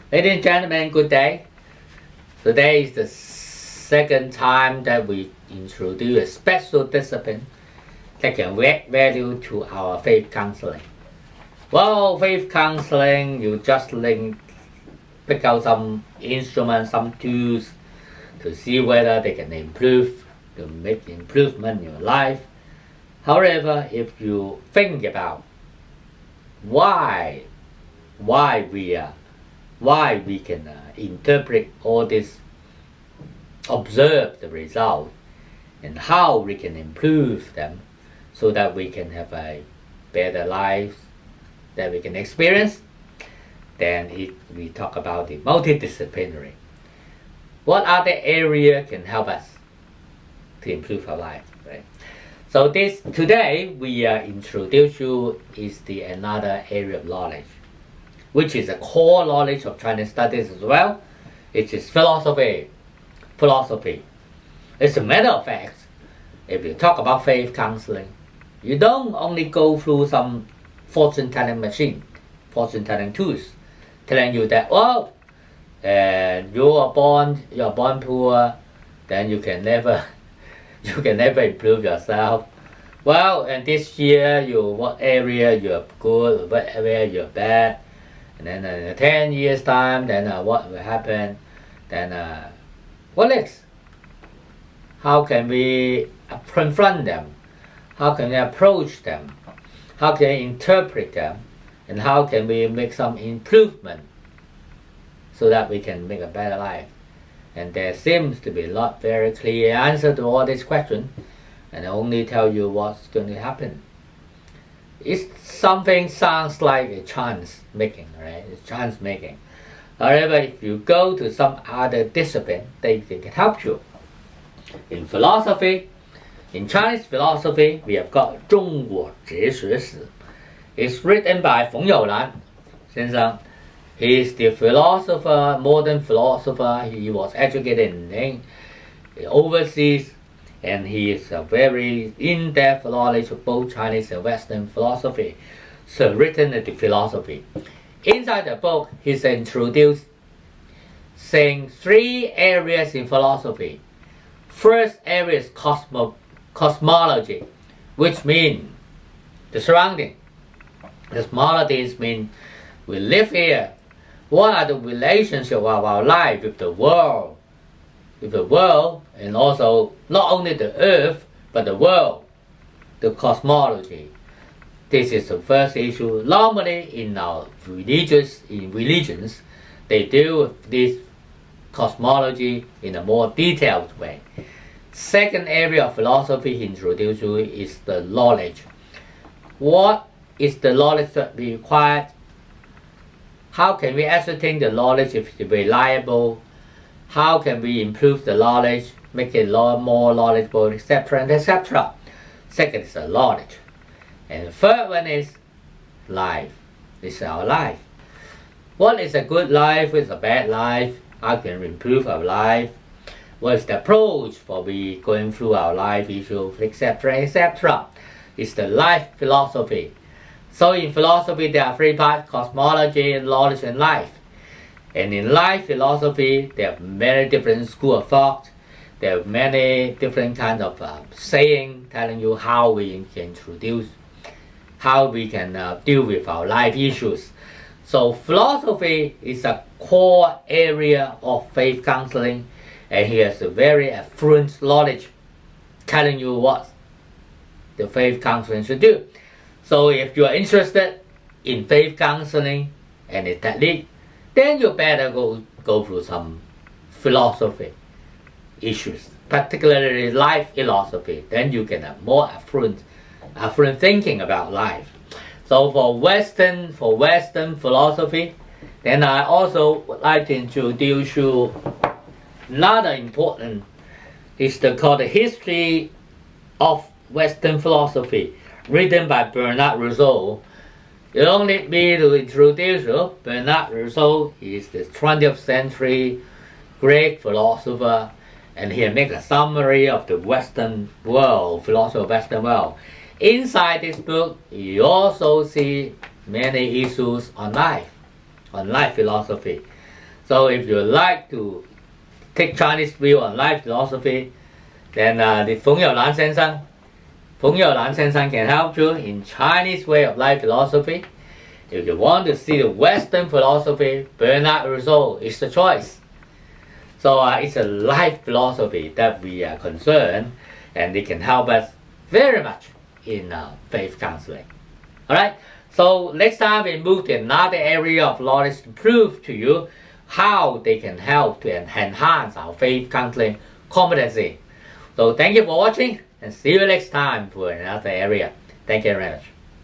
Ladies and gentlemen, good day. Today is the second time that we introduce a special discipline that can add value to our faith counseling. Well, faith counseling, you just pick out some instruments, some tools to see whether they can improve, to make improvement in your life. However, if you think about why we can interpret all this, observe the result, and how we can improve them so that we can have a better life that we can experience, then we talk about the multidisciplinary. What other area can help us to improve our life, right? So today we introduce you is another area of knowledge, which is a core knowledge of Chinese studies as well. It is philosophy. As a matter of fact, if you talk about faith counseling, you don't only go through some fortune-telling machine, fortune-telling tools, telling you that, you are born poor, then you can never improve yourself. Well, and this year, what area you're good, what area you're bad, and then in 10 years time, then what will happen? Then what next? How can we confront them? How can we approach them? How can we interpret them? And how can we make some improvement so that we can make a better life? And there seems to be not very clear answer to all these questions, and I only tell you what's going to happen. Something sounds like a chance making, right? It's chance making. However, if you go to some other discipline, they can help you. In philosophy, in Chinese philosophy, we have got 中国哲学史. It's written by 冯友兰先生. He is the philosopher, modern philosopher. He was educated in overseas, and he is a very in-depth knowledge of both Chinese and Western philosophy. So written the philosophy. Inside the book, he's introduced saying 3 areas in philosophy. First area is cosmology, which means the surrounding. Cosmology means we live here. What are the relationships of our life with the world? And also not only the earth, but the world, the cosmology. This is the first issue. Normally in our religions, they deal with this cosmology in a more detailed way. Second area of philosophy he introduced you is the knowledge. What is the knowledge that we require? How can we ascertain the knowledge if it's reliable? How can we improve the knowledge, make it more knowledgeable, etc., etc.? Second is the knowledge. And the third one is life. This is our life. What is a good life? What is a bad life? How can we improve our life? What is the approach for we going through our life issues, etc., etc.? It's the life philosophy. So in philosophy, there are 3 parts: cosmology, knowledge, and life. And in life philosophy, there are many different schools of thought. There are many different kinds of saying telling you how we can introduce, how we can deal with our life issues. So philosophy is a core area of faith counseling, and he has a very affluent knowledge telling you what the faith counseling should do. So if you are interested in faith counseling and its technique, then you better go through some philosophy issues, particularly life philosophy. Then you can have more affluent thinking about life. So for Western philosophy, then I also would like to introduce you another important is called the History of Western Philosophy, written by Bertrand. You don't need me to introduce you. Bertrand Russell is the 20th century Greek philosopher, and he makes a summary of the Western world, philosophy of Western world. Inside this book, you also see many issues on life philosophy. So if you like to take Chinese view on life philosophy, then the Feng Youlan Sensei can help you in Chinese way of life philosophy. If you want to see the Western philosophy, Bernard Rousseau is the choice. So it's a life philosophy that we are concerned, and it can help us very much in faith counseling. Alright, so next time we move to another area of knowledge to prove to you how they can help to enhance our faith counseling competency. So thank you for watching, and see you next time for another area. Thank you very much.